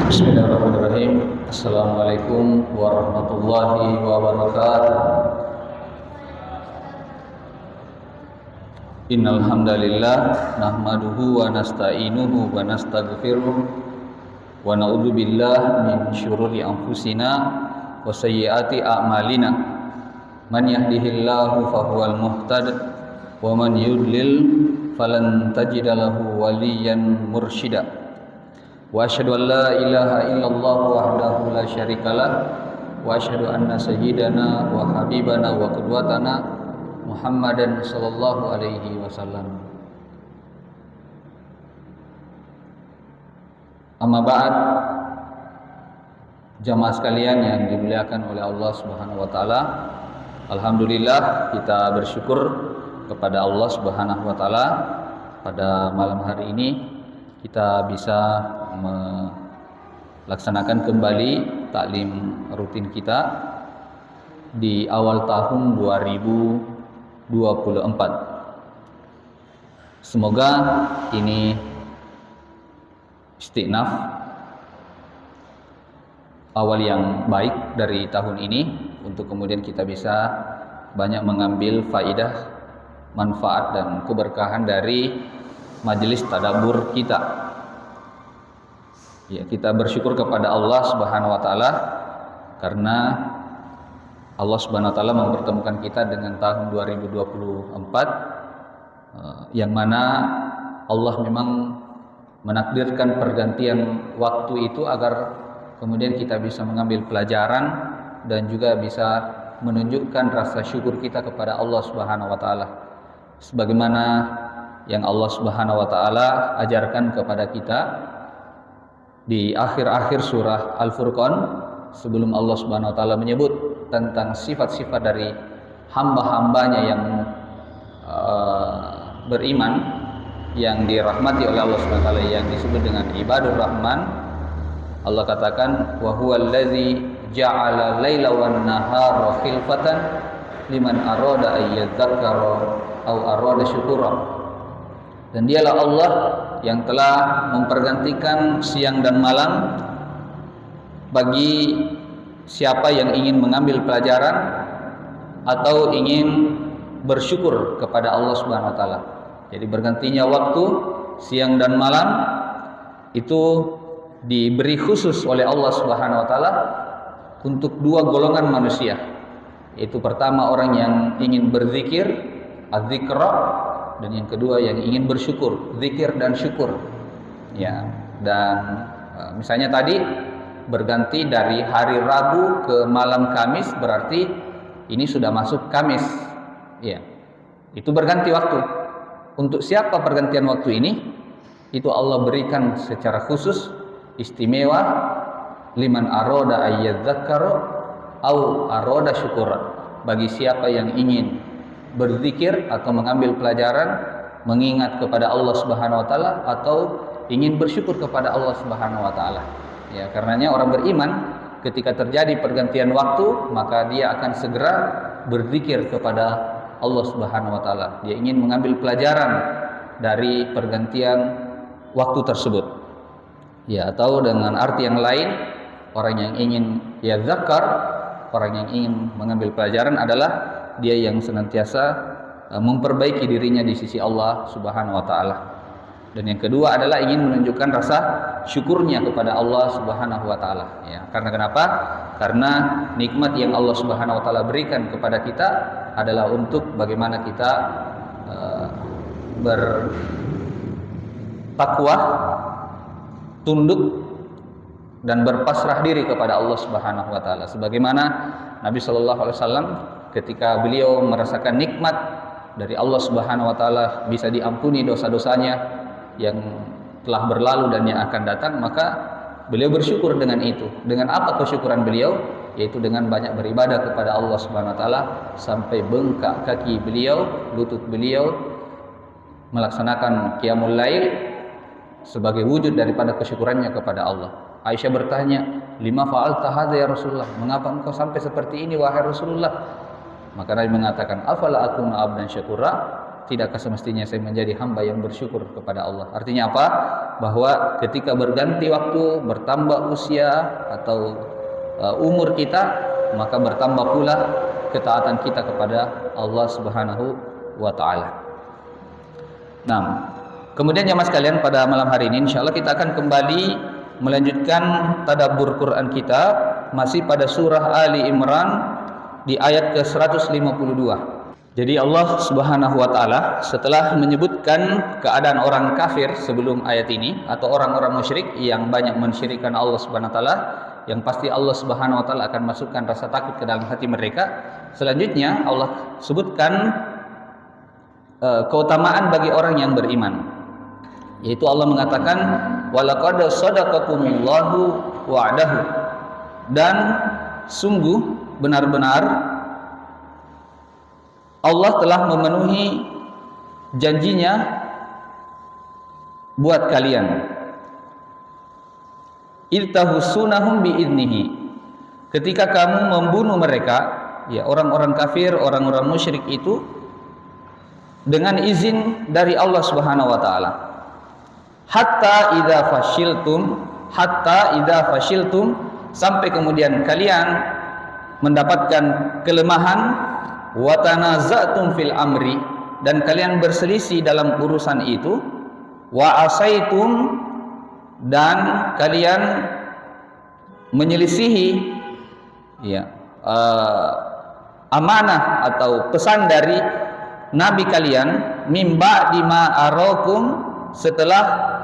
Bismillahirrahmanirrahim. Assalamualaikum warahmatullahi wabarakatuh. Innal hamdalillah nahmaduhu wa nasta'inuhu wa nastaghfiruh wa na'udzu billahi min syururi anfusina wa sayyiati a'malina. Man yahdihillahu fahuwal muhtad wa man yudlil falan tajida lahu waliyyan mursyida. Wa asyhadu an la ilaha illallah wahdahu la syarikalah wa asyhadu anna sayyidana wa habibana wa qudwatana Muhammadan sallallahu alaihi wasallam. Amma ba'd, jamaah sekalian yang dimuliakan oleh Allah Subhanahu wa taala. Alhamdulillah, kita bersyukur kepada Allah Subhanahu wa taala pada malam hari ini kita bisa melaksanakan kembali taklim rutin kita di awal tahun 2024. Semoga ini istinaf awal yang baik dari tahun ini untuk kemudian kita bisa banyak mengambil faidah, manfaat dan keberkahan dari majelis tadabbur kita. Ya, kita bersyukur kepada Allah Subhanahu wa taala karena Allah Subhanahu wa taala mempertemukan kita dengan tahun 2024 yang mana Allah memang menakdirkan pergantian waktu itu agar kemudian kita bisa mengambil pelajaran dan juga bisa menunjukkan rasa syukur kita kepada Allah Subhanahu wa taala sebagaimana yang Allah Subhanahu wa taala ajarkan kepada kita di akhir-akhir surah Al-Furqan sebelum Allah Subhanahu wa taala menyebut tentang sifat-sifat dari hamba-hambanya yang beriman yang dirahmati oleh Allah Subhanahu wa taala yang disebut dengan ibadur rahman. Allah katakan wa huwallazi ja'ala laila wan nahara khilfatan liman arada ayyadzakkara aw arada syukura. Dan dialah Allah yang telah mempergantikan siang dan malam bagi siapa yang ingin mengambil pelajaran atau ingin bersyukur kepada Allah Subhanahu wa taala. Jadi bergantinya waktu siang dan malam itu diberi khusus oleh Allah Subhanahu wa taala untuk dua golongan manusia. Yaitu pertama orang yang ingin berzikir, az-zikra, dan yang kedua yang ingin bersyukur, zikir dan syukur. Ya, dan misalnya tadi berganti dari hari Rabu ke malam Kamis berarti ini sudah masuk Kamis. Ya. Itu berganti waktu. Untuk siapa pergantian waktu ini? Itu Allah berikan secara khusus istimewa liman aroda ayyadzakkara au aroda syukura. Bagi siapa yang ingin berzikir atau mengambil pelajaran, mengingat kepada Allah Subhanahu wa taala atau ingin bersyukur kepada Allah Subhanahu wa taala. Ya, karenanya orang beriman ketika terjadi pergantian waktu, maka dia akan segera berzikir kepada Allah Subhanahu wa taala. Dia ingin mengambil pelajaran dari pergantian waktu tersebut. Ya, atau dengan arti yang lain, orang yang ingin zakar, orang yang ingin mengambil pelajaran adalah dia yang senantiasa memperbaiki dirinya di sisi Allah Subhanahu wa taala. Dan yang kedua adalah ingin menunjukkan rasa syukurnya kepada Allah Subhanahu wa taala. Ya, karena kenapa? Karena nikmat yang Allah Subhanahu wa taala berikan kepada kita adalah untuk bagaimana kita bertakwa, tunduk dan berpasrah diri kepada Allah Subhanahu wa taala. Sebagaimana Nabi sallallahu alaihi wasallam ketika beliau merasakan nikmat dari Allah Subhanahu wa taala bisa diampuni dosa-dosanya yang telah berlalu dan yang akan datang, maka beliau bersyukur dengan itu. Dengan apa kesyukuran beliau? Yaitu dengan banyak beribadah kepada Allah Subhanahu wa taala sampai bengkak kaki beliau, lutut beliau melaksanakan qiyamul lail sebagai wujud daripada kesyukurannya kepada Allah. Aisyah bertanya, "Lima fa'alta hadza ya Rasulullah?" Mengapa engkau sampai seperti ini wahai Rasulullah? Maka Nabi mengatakan, "Afala akuna abdan syakura?" tidakkah semestinya saya menjadi hamba yang bersyukur kepada Allah? Artinya apa? Bahwa ketika berganti waktu, bertambah usia atau umur kita, maka bertambah pula ketaatan kita kepada Allah Subhanahu wa taala. Nah, kemudian jemaah sekalian, pada malam hari ini insyaallah kita akan kembali melanjutkan tadabbur Quran kita masih pada surah Ali Imran di ayat ke-152. Jadi Allah Subhanahu wa taala setelah menyebutkan keadaan orang kafir sebelum ayat ini atau orang-orang musyrik yang banyak mensyirikkan Allah Subhanahu wa taala, yang pasti Allah Subhanahu wa taala akan masukkan rasa takut ke dalam hati mereka. Selanjutnya Allah sebutkan keutamaan bagi orang yang beriman. Yaitu Allah mengatakan walaqad shadaqakumullahu wa'dahu, dan sungguh benar-benar Allah telah memenuhi janjinya buat kalian. Iltahussunahum biidnihi, ketika kamu membunuh mereka, ya orang-orang kafir, orang-orang musyrik itu dengan izin dari Allah Subhanahu wa taala. Hatta idza fashiltum, sampai kemudian kalian mendapatkan kelemahan, wa tanaza'tum fil amri, dan kalian berselisih dalam urusan itu, wa asaitum, dan kalian menyelisihi amanah atau pesan dari nabi kalian, mimba dima arakum, setelah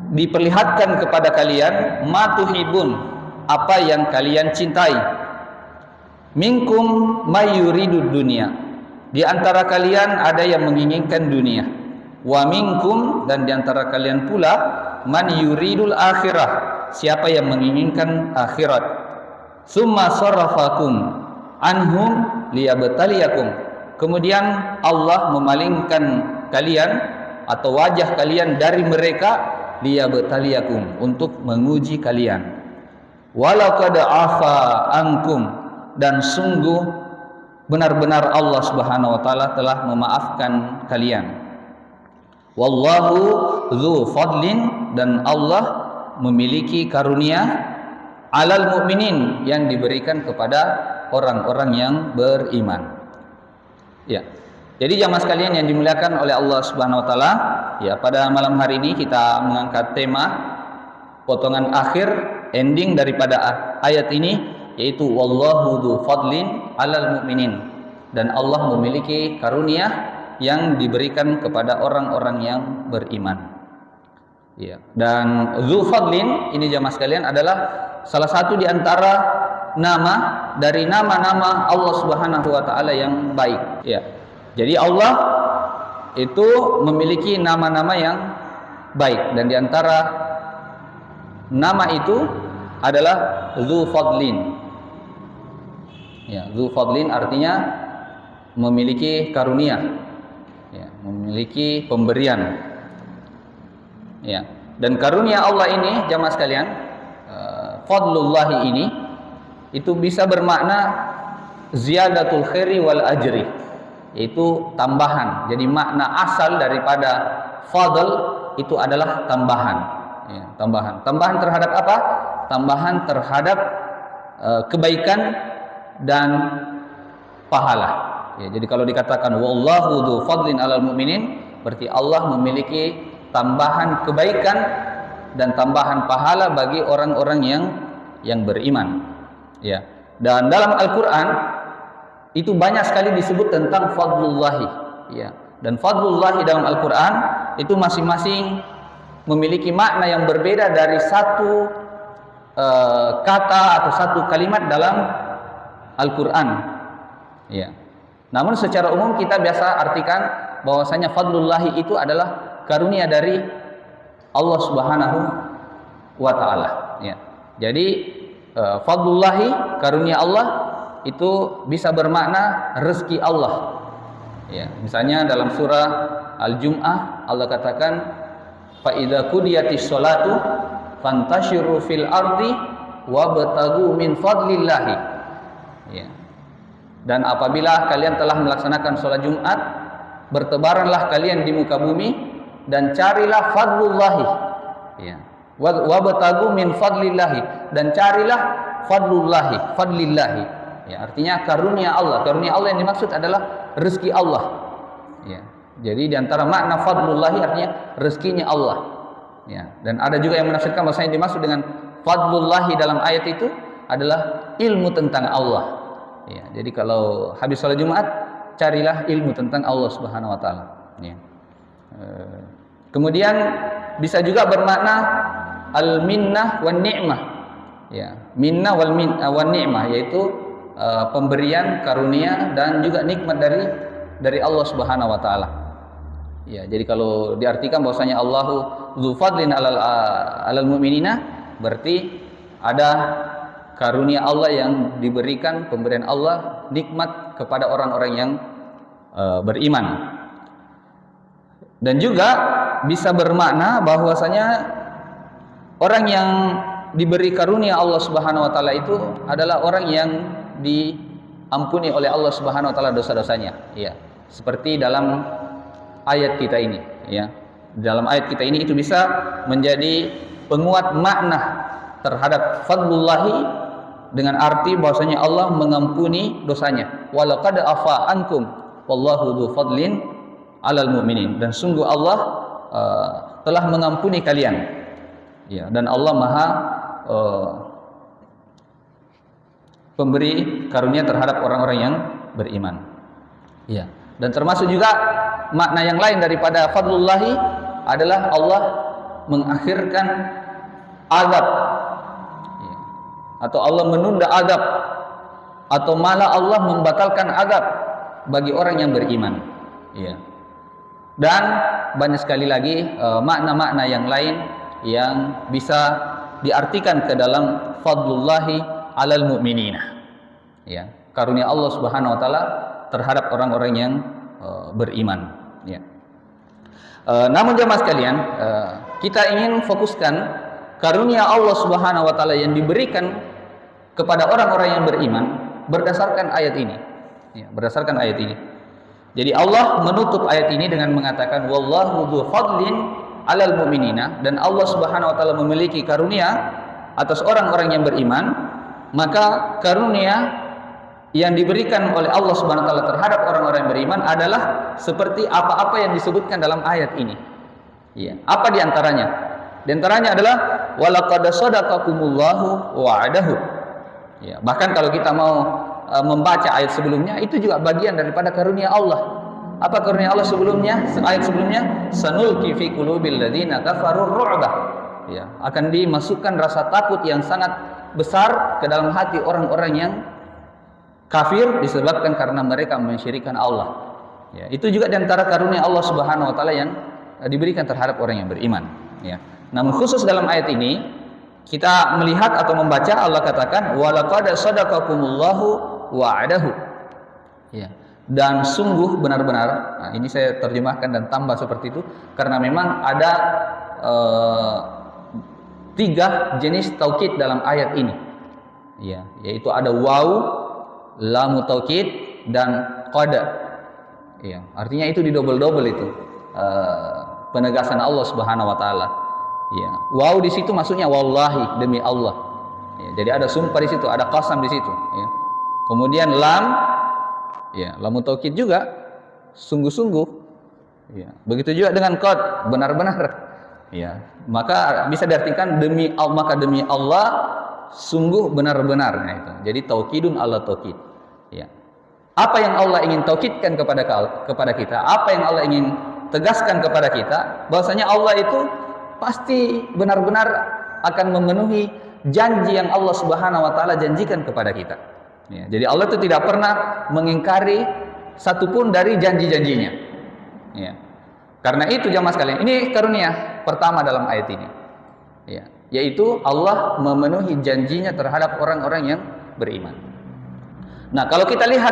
diperlihatkan kepada kalian, matuhibun, apa yang kalian cintai. Minkum mayuridud dunia, di antara kalian ada yang menginginkan dunia. Wa minkum, dan di antara kalian pula man yuridul akhirah, siapa yang menginginkan akhirat. Summa sarafakum anhum liyabtaliyakum, kemudian Allah memalingkan kalian atau wajah kalian dari mereka, liyabtaliyakum, untuk menguji kalian. Walaqad afa ankum, dan sungguh benar-benar Allah Subhanahu wa taala telah memaafkan kalian. Wallahu dzu fadlin, dan Allah memiliki karunia alal mukminin, yang diberikan kepada orang-orang yang beriman. Ya. Jadi jamaah sekalian yang dimuliakan oleh Allah Subhanahu wa taala, ya, pada malam hari ini kita mengangkat tema potongan akhir ending daripada ayat ini, yaitu wallahu dzu fadlin alal mukminin, dan Allah memiliki karunia yang diberikan kepada orang-orang yang beriman. Ya. Dan dzu fadlin ini jamaah sekalian adalah salah satu di antara nama dari nama-nama Allah Subhanahu wa taala yang baik. Ya. Jadi Allah itu memiliki nama-nama yang baik, dan di antara nama itu adalah dzu fadlin. Ya, dzu fadlin artinya memiliki karunia, ya, memiliki pemberian. Ya, dan karunia Allah ini jamaah sekalian, fadlullahi ini itu bisa bermakna ziyadatul khairi wal ajri, yaitu tambahan. Jadi makna asal daripada fadl itu adalah tambahan. Ya, tambahan. Tambahan terhadap apa? Tambahan terhadap kebaikan dan pahala. Ya, jadi kalau dikatakan wallahu dzu fadlin alal mu'minin, berarti Allah memiliki tambahan kebaikan dan tambahan pahala bagi orang-orang yang beriman. Ya. Dan dalam Al-Qur'an itu banyak sekali disebut tentang fadlullahi. Ya. Dan fadlullahi dalam Al-Qur'an itu masing-masing memiliki makna yang berbeda dari satu kata atau satu kalimat dalam Al-Quran. Ya. Namun secara umum kita biasa artikan bahwasanya fadlullahi itu adalah karunia dari Allah Subhanahu wa taala. Ya. Jadi fadlullahi, karunia Allah itu bisa bermakna rezeki Allah. Ya. Misalnya dalam surah Al-Jum'ah Allah katakan fa idza qudiyatis sholatu fantashiru fil ardi wabtagu min fadlillahi. Ya. Dan apabila kalian telah melaksanakan sholat Jumat, bertebaranlah kalian di muka bumi dan carilah fadlullahi, ya, wabtagu min fadlillahi, dan carilah fadlillahi, ya, artinya karunia Allah. Karunia Allah yang dimaksud adalah rezeki Allah, ya. Jadi diantara makna fadlullahi artinya rezekinya Allah, ya. Dan ada juga yang menafsirkan bahwasanya dimaksud dengan fadlullahi dalam ayat itu adalah ilmu tentang Allah, ya. Jadi kalau habis salat Jumat, carilah ilmu tentang Allah Subhanahu wa taala, ya. Kemudian bisa juga bermakna al-minnah wan ni'mah, ya. Minnah wan ni'mah yaitu pemberian karunia dan juga nikmat dari Allah Subhanahu wa taala. Ya, jadi kalau diartikan bahwasanya Allahu dzu fadlin alal mu'minina, berarti ada karunia Allah yang diberikan, pemberian Allah, nikmat kepada orang-orang yang beriman. Dan juga bisa bermakna bahwasanya orang yang diberi karunia Allah Subhanahu wa taala itu adalah orang yang diampuni oleh Allah Subhanahu wa taala dosa-dosanya, ya. Seperti dalam ayat kita ini, ya. Dalam ayat kita ini itu bisa menjadi penguat makna terhadap fadlullahi dengan arti bahwasanya Allah mengampuni dosanya. Walaqad afa ankum wallahu dzu fadlin alal mu'minin, dan sungguh Allah telah mengampuni kalian, ya, dan Allah Maha pemberi karunia terhadap orang-orang yang beriman, ya. Dan termasuk juga makna yang lain daripada fadlullahi adalah Allah mengakhirkan azab, ya, atau Allah menunda azab, atau malah Allah membatalkan azab bagi orang yang beriman, ya. Dan banyak sekali lagi makna-makna yang lain yang bisa diartikan ke dalam fadlullahi alal mu'minina, ya, karunia Allah Subhanahu wa taala terhadap orang-orang yang beriman, ya. Namun jemaah sekalian, kita ingin fokuskan karunia Allah Subhanahu wa taala yang diberikan kepada orang-orang yang beriman berdasarkan ayat ini, ya, berdasarkan ayat ini. Jadi Allah menutup ayat ini dengan mengatakan wallahu dzu fadlin alal mu'minina, dan Allah Subhanahu wa taala memiliki karunia atas orang-orang yang beriman. Maka karunia yang diberikan oleh Allah Subhanahu wa taala terhadap orang-orang yang beriman adalah seperti apa-apa yang disebutkan dalam ayat ini. Ya, apa di antaranya? Di antaranya adalah walaqad shadaqakumullahu wa'adahu. Ya, bahkan kalau kita mau membaca ayat sebelumnya, itu juga bagian daripada karunia Allah. Apa karunia Allah sebelumnya? Ayat sebelumnya, sanulqi fi qulubil ladzina kafaru ru'ba. Ya, akan dimasukkan rasa takut yang sangat besar ke dalam hati orang-orang yang kafir disebabkan karena mereka mensyirikkan Allah. Ya, itu juga di antara karunia Allah Subhanahu wa taala yang diberikan terhadap orang yang beriman, ya. Namun khusus dalam ayat ini kita melihat atau membaca Allah katakan walaqad shadaqakumullahu wa'adahu, ya, dan sungguh benar-benar. Nah, ini saya terjemahkan dan tambah seperti itu karena memang ada 3 jenis taukid dalam ayat ini, ya, yaitu ada waw, lam taukid, dan qad, ya. Artinya itu didobel-dobel itu penegasan Allah Subhanahu wa taala, ya. Waw di situ maksudnya wallahi, demi Allah, ya. Jadi ada sumpah di situ, ada qasam di situ, ya. Kemudian lam, ya, lam taukid juga sungguh-sungguh, ya. Begitu juga dengan qad, benar-benar, ya. Maka bisa diartikan demi Allah, maka demi Allah sungguh benar-benar, nah itu. Jadi taukidun ala taukid, ya. Apa yang Allah ingin taukidkan kepada kita, apa yang Allah ingin tegaskan kepada kita, bahwasanya Allah itu pasti benar-benar akan memenuhi janji yang Allah Subhanahu wa taala janjikan kepada kita, ya. Jadi Allah itu tidak pernah mengingkari satupun dari janji-janjinya, ya. Karena itu jamaah sekalian, ini karunia pertama dalam ayat ini, ya, yaitu Allah memenuhi janjinya terhadap orang-orang yang beriman. Nah, kalau kita lihat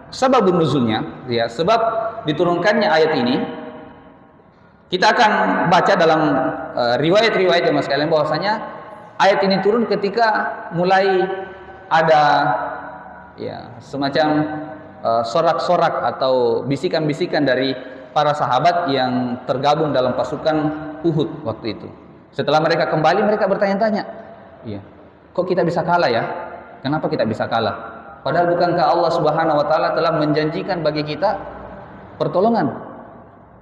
sababun nuzulnya, ya, sebab diturunkannya ayat ini, kita akan baca dalam riwayat-riwayat jemaah sekalian bahwasanya ayat ini turun ketika mulai ada, ya, semacam sorak-sorak atau bisikan-bisikan dari para sahabat yang tergabung dalam pasukan Uhud waktu itu. Setelah mereka kembali, mereka bertanya-tanya, iya, kok kita bisa kalah ya? Kenapa kita bisa kalah? Padahal bukankah Allah Subhanahu wa taala telah menjanjikan bagi kita pertolongan?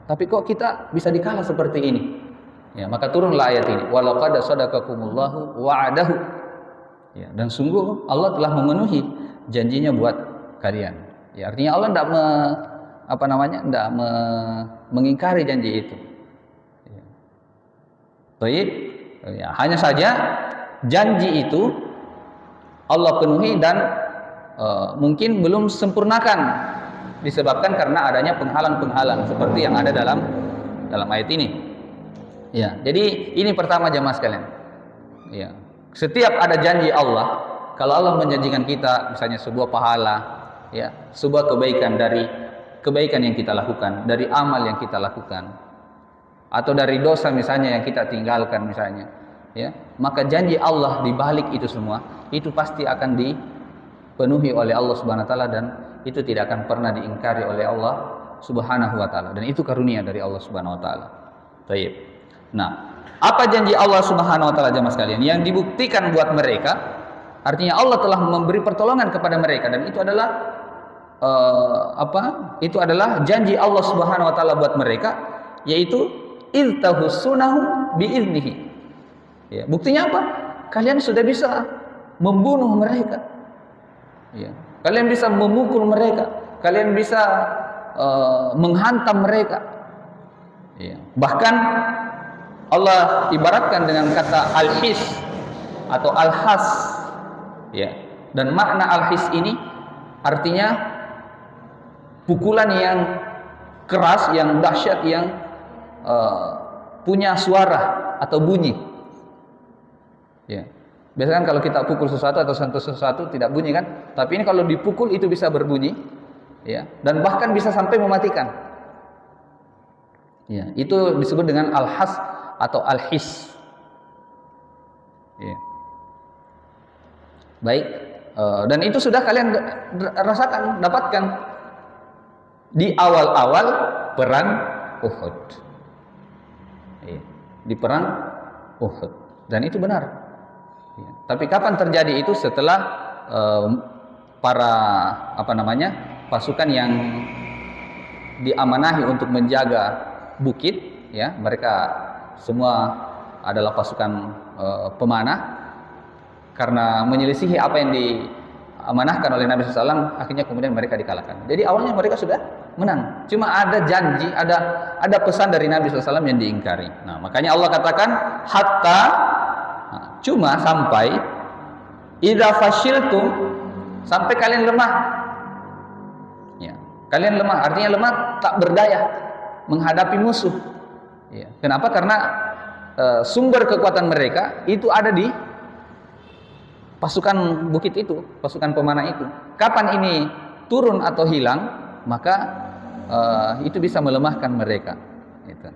Tapi kok kita bisa dikalah seperti ini? Ya, maka turunlah ayat ini. Walaqad sadaqakumullahu wa'adahu. Ya, dan sungguh Allah telah memenuhi janjinya buat kalian. Ya, artinya Allah tidak mengingkari janji itu. Ya. Baik, ya, hanya saja janji itu Allah penuhi dan mungkin belum sempurnakan disebabkan karena adanya penghalang-penghalang seperti yang ada dalam ayat ini. Ya, jadi ini pertama jemaah sekalian. Ya, setiap ada janji Allah, kalau Allah menjanjikan kita misalnya sebuah pahala, ya, sebuah kebaikan dari kebaikan yang kita lakukan, dari amal yang kita lakukan, atau dari dosa misalnya yang kita tinggalkan misalnya, ya, maka janji Allah di balik itu semua itu pasti akan dipenuhi oleh Allah Subhanahu wa taala dan itu tidak akan pernah diingkari oleh Allah Subhanahu wa taala, dan itu karunia dari Allah Subhanahu wa taala. Baik. Nah, apa janji Allah Subhanahu wa taala jemaah sekalian yang dibuktikan buat mereka? Artinya Allah telah memberi pertolongan kepada mereka dan itu adalah Itu adalah janji Allah Subhanahu wa taala buat mereka, yaitu iltahussunahum biiznihi. Ya, buktinya apa? Kalian sudah bisa membunuh mereka. Ya, kalian bisa memukul mereka, kalian bisa menghantam mereka. Ya, bahkan Allah ibaratkan dengan kata al-his atau al-has. Ya, dan makna al-his ini artinya pukulan yang keras, yang dahsyat, yang punya suara atau bunyi. Ya. Biasanya kan kalau kita pukul sesuatu atau sentuh sesuatu tidak bunyi kan? Tapi ini kalau dipukul itu bisa berbunyi, ya, dan bahkan bisa sampai mematikan. Ya, itu disebut dengan al-has atau al-his. Ya. Baik, dan itu sudah kalian rasakan, dapatkan di awal-awal perang Uhud. Ya, di perang Uhud, dan itu benar. Ya, tapi kapan terjadi itu? Setelah para pasukan yang diamanahi untuk menjaga bukit, ya, mereka semua adalah pasukan pemanah. Karena menyelisihi apa yang diamanahkan oleh Nabi SAW, akhirnya kemudian mereka dikalahkan. Jadi awalnya mereka sudah menang, cuma ada janji, ada pesan dari Nabi SAW yang diingkari. Nah, makanya Allah katakan hatta, cuma sampai idza fashiltum, sampai kalian lemah. Ya, kalian lemah, artinya lemah, tak berdaya menghadapi musuh. Ya, kenapa? Karena sumber kekuatan mereka itu ada di pasukan bukit itu, pasukan pemanah itu. Kapan ini turun atau hilang, maka itu bisa melemahkan mereka. Itu.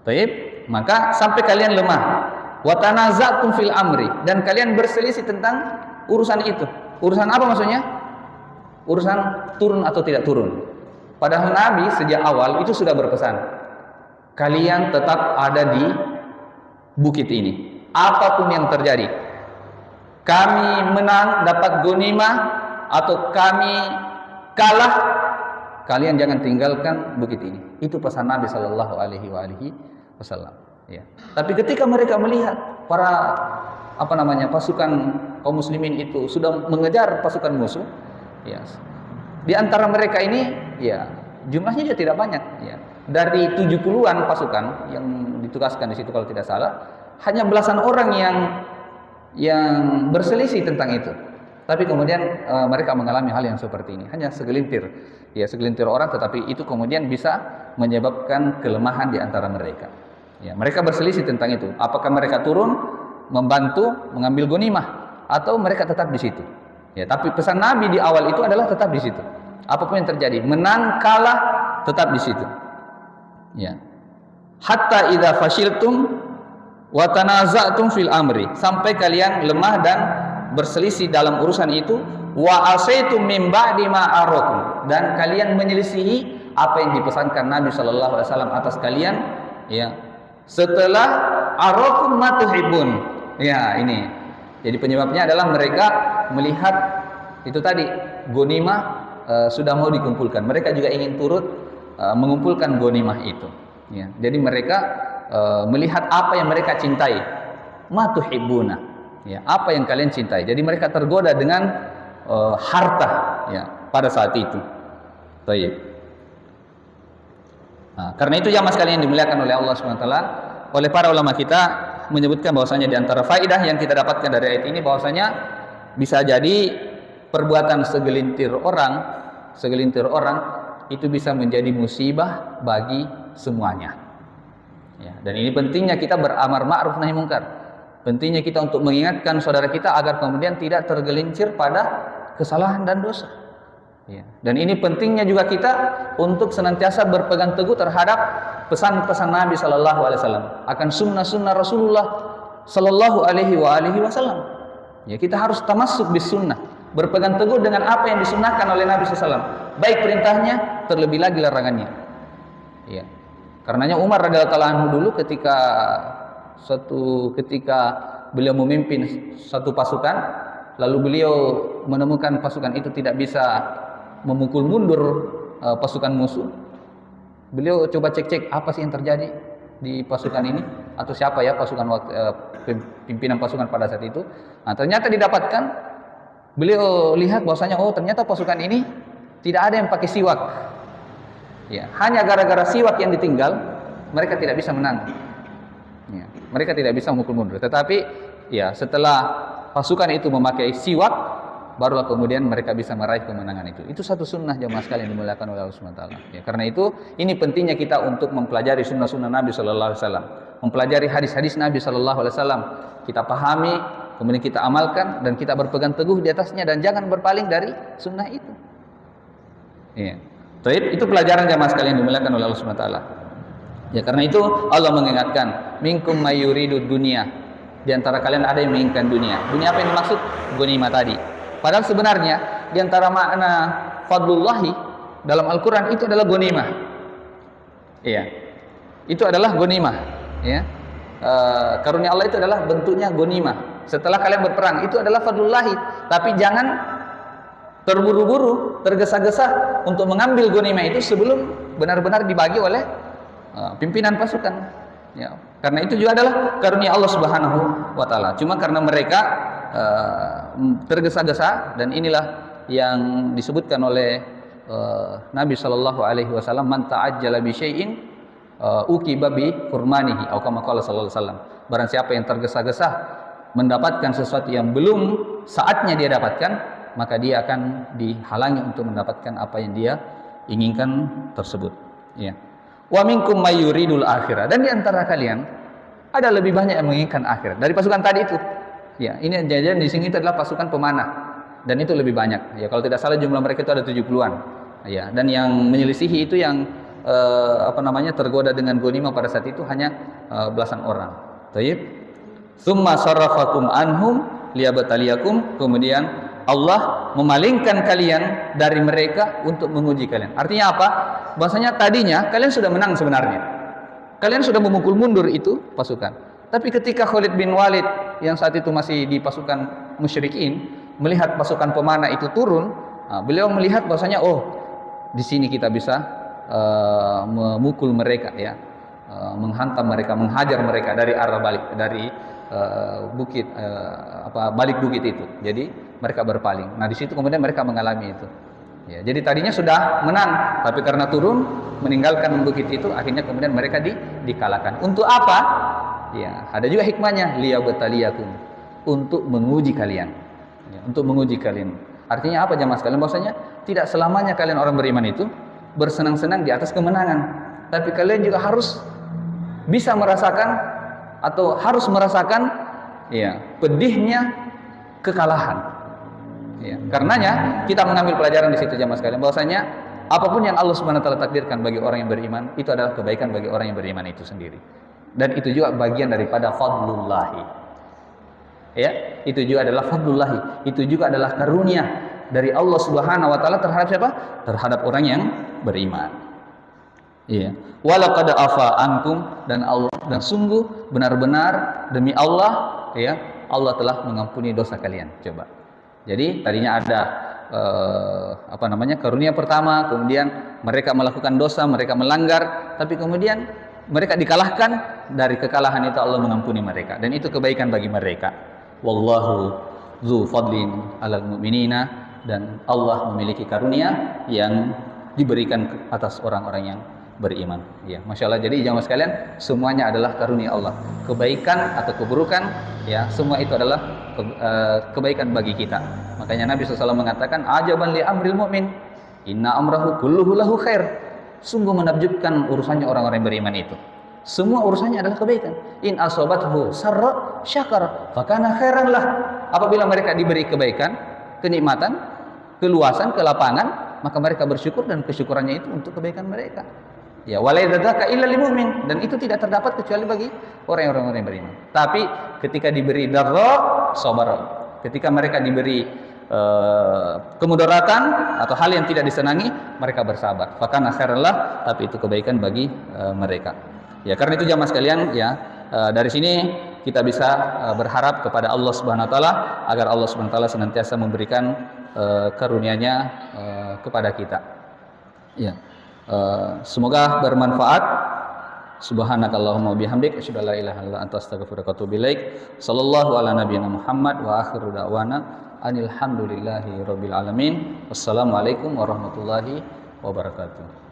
Baik, maka sampai kalian lemah. Wa tanaza'tum fil amri, dan kalian berselisih tentang urusan itu. Urusan apa maksudnya? Urusan turun atau tidak turun. Padahal Nabi sejak awal itu sudah berpesan, kalian tetap ada di bukit ini, apapun yang terjadi. Kami menang, dapat ghanimah, atau kami kalah, kalian jangan tinggalkan bukit ini. Itu pesan Nabi Shallallahu Alaihi Wasallam. Ya. Tapi ketika mereka melihat para pasukan kaum muslimin itu sudah mengejar pasukan musuh, ya, di antara mereka ini, ya, jumlahnya juga tidak banyak. Ya. Dari 70-an pasukan yang ditugaskan di situ kalau tidak salah, hanya belasan orang yang berselisih tentang itu. Tapi kemudian mereka mengalami hal yang seperti ini. Hanya segelintir orang, tetapi itu kemudian bisa menyebabkan kelemahan di antara mereka. Ya, mereka berselisih tentang itu. Apakah mereka turun membantu mengambil ghanimah atau mereka tetap di situ? Ya, tapi pesan Nabi di awal itu adalah tetap di situ. Apapun yang terjadi, menang kalah tetap di situ. Ya. Hatta idza fashiltum wa tanaza'tum fil amri, sampai kalian lemah dan berselisih dalam urusan itu, wa asaitum min ba'di ma arakum, dan kalian menyelisihi apa yang dipesankan Nabi sallallahu alaihi wasallam atas kalian, ya, setelah arakum ma tuhibbun. Ya, ini. Jadi penyebabnya adalah mereka melihat itu tadi ghanimah sudah mau dikumpulkan. Mereka juga ingin turut mengumpulkan ghanimah itu. Ya, jadi mereka melihat apa yang mereka cintai. Ma tuhibbuna. Ya, apa yang kalian cintai. Jadi mereka tergoda dengan harta, ya, pada saat itu. Baik. Nah, karena itu jamaah sekalian yang dimuliakan oleh Allah SWT, oleh para ulama kita menyebutkan bahwasanya di antara faidah yang kita dapatkan dari ayat ini bahwasanya bisa jadi perbuatan segelintir orang itu bisa menjadi musibah bagi semuanya. Ya, dan ini pentingnya kita beramar ma'ruf nahi munkar. Pentingnya kita untuk mengingatkan saudara kita agar kemudian tidak tergelincir pada kesalahan dan dosa. Ya. Dan ini pentingnya juga kita untuk senantiasa berpegang teguh terhadap pesan-pesan Nabi Sallallahu Alaihi Wasallam, akan sunnah-sunnah Rasulullah Sallallahu Alaihi Wasallam. Ya, kita harus tamassuk bis sunnah, berpegang teguh dengan apa yang disunnahkan oleh Nabi SAW, baik perintahnya terlebih lagi larangannya. Ya. Karenanya Umar radhiyallahu anhu dulu ketika beliau memimpin satu pasukan, lalu beliau menemukan pasukan itu tidak bisa memukul mundur pasukan musuh. Beliau coba cek-cek apa sih yang terjadi di pasukan ini, atau siapa ya pimpinan pasukan pada saat itu. Nah, ternyata didapatkan, beliau lihat bahwasanya ternyata pasukan ini tidak ada yang pakai siwak. Ya, hanya gara-gara siwak yang ditinggal, mereka tidak bisa menang. Ya, mereka tidak bisa memukul mundur. Tetapi ya, setelah pasukan itu memakai siwak, barulah kemudian mereka bisa meraih kemenangan itu. Itu satu sunnah jamaah sekalian yang dimuliakan oleh Allah SWT. Ya, karena itu ini pentingnya kita untuk mempelajari sunnah-sunnah Nabi Sallallahu Alaihi Wasallam, mempelajari hadis-hadis Nabi Sallallahu Alaihi Wasallam. Kita pahami, kemudian kita amalkan, dan kita berpegang teguh di atasnya, dan jangan berpaling dari sunnah itu. Ya. Itu pelajaran jamaah sekalian yang dimuliakan oleh Allah SWT. Ya, karena itu Allah mengingatkan, minkum mayuridu dunia. Di antara kalian ada yang menginginkan dunia. Dunia apa yang dimaksud? Ghanimah tadi. Padahal sebenarnya di antara makna fadlullahi dalam Al-Quran itu adalah ghanimah. Iya. Itu adalah ghanimah. Ya. Karunia Allah itu adalah bentuknya ghanimah. Setelah kalian berperang, itu adalah fadlullahi. Tapi jangan terburu-buru, tergesa-gesa untuk mengambil ghanimah itu sebelum benar-benar dibagi oleh pimpinan pasukan. Ya. Karena itu juga adalah karunia Allah Subhanahu wa taala. Cuma karena mereka tergesa-gesa, dan inilah yang disebutkan oleh Nabi sallallahu alaihi wasallam, man ta'ajjala bi syai'in uqiba bi hurmanihi atau kama qala sallallahu alaihi wasallam. Barang siapa yang tergesa-gesa mendapatkan sesuatu yang belum saatnya dia dapatkan, maka dia akan dihalangi untuk mendapatkan apa yang dia inginkan tersebut. Ya. Wa minkum mayuridul akhirah, dan di antara kalian ada lebih banyak yang menginginkan akhirat dari pasukan tadi itu. Ya, ini jajan di sini itu adalah pasukan pemanah, dan itu lebih banyak. Ya, kalau tidak salah jumlah mereka itu ada 70-an. Ya, dan yang menyelisihi itu yang tergoda dengan ghanimah pada saat itu hanya belasan orang. Baik. Tsumma sarrafakum anhum liyabtaliyakum, kemudian Allah memalingkan kalian dari mereka untuk menguji kalian. Artinya apa? Bahasanya tadinya kalian sudah menang sebenarnya. Kalian sudah memukul mundur itu pasukan. Tapi ketika Khalid bin Walid yang saat itu masih di pasukan musyrikin melihat pasukan pemanah itu turun, beliau melihat bahasanya di sini kita bisa memukul mereka, ya, menghantam mereka, menghajar mereka dari arah balik, dari bukit balik bukit itu. Jadi mereka berpaling. Nah, di situ kemudian mereka mengalami itu. Ya, jadi tadinya sudah menang, tapi karena turun meninggalkan bukit itu, akhirnya kemudian mereka dikalahkan. Untuk apa? Ya, ada juga hikmahnya, liyabtaliyakum, untuk menguji kalian. Ya, untuk menguji kalian. Artinya apa jamaah sekalian? Bahwasanya tidak selamanya kalian orang beriman itu bersenang-senang di atas kemenangan, tapi kalian juga harus bisa merasakan atau harus merasakan, ya, pedihnya kekalahan. Ya, karenanya kita mengambil pelajaran di situ jamaah sekalian, bahwasanya apapun yang Allah Subhanahu wa taala takdirkan bagi orang yang beriman, itu adalah kebaikan bagi orang yang beriman itu sendiri. Dan itu juga bagian daripada fadlullahi. Ya, itu juga adalah fadlullahi. Itu juga adalah karunia dari Allah Subhanahu wa taala terhadap siapa? Terhadap orang yang beriman. Iya. Walaqad afa ankum, dan Allah, dan sungguh benar-benar demi Allah, ya, Allah telah mengampuni dosa kalian. Coba. Jadi tadinya ada karunia pertama, kemudian mereka melakukan dosa, mereka melanggar, tapi kemudian mereka dikalahkan. Dari kekalahan itu Allah mengampuni mereka, dan itu kebaikan bagi mereka. Wallahu dzu fadlin 'alal mu'minina, dan Allah memiliki karunia yang diberikan atas orang-orang yang beriman. Ya, Masya Allah. Jadi jamaah sekalian, semuanya adalah karunia Allah. Kebaikan atau keburukan, ya, semua itu adalah kebaikan bagi kita. Makanya Nabi SAW mengatakan, ajaban li amril mu'min, inna amrahu kulluhu lahu khair. Sungguh menakjubkan urusannya orang-orang yang beriman itu. Semua urusannya adalah kebaikan. In asobathu sarra syakar fakana khairan lah. Apabila mereka diberi kebaikan, kenikmatan, keluasan, kelapangan, maka mereka bersyukur, dan kesyukurannya itu untuk kebaikan mereka. Ya, walaidadzaka illa lil mu'min, dan itu tidak terdapat kecuali bagi orang-orang yang beriman. Tapi ketika diberi darra, sabar. Ketika mereka diberi kemudaratan atau hal yang tidak disenangi, mereka bersabar. Fakana khairan lah, tapi itu kebaikan bagi mereka. Ya, karena itu jamaah sekalian, ya, dari sini kita bisa berharap kepada Allah Subhanahu wa taala agar Allah Subhanahu wa taala senantiasa memberikan karunia-Nya kepada kita. Ya. Semoga bermanfaat. Subhanakallahumma bihamdik asyhadu an la ilaha illa anta astaghfiruka wa atubu ilaik. Sallallahu ala nabiyyina Muhammad wa akhiru da'wana anil hamdulillahi rabbil alamin. Wassalamualaikum warahmatullahi wabarakatuh.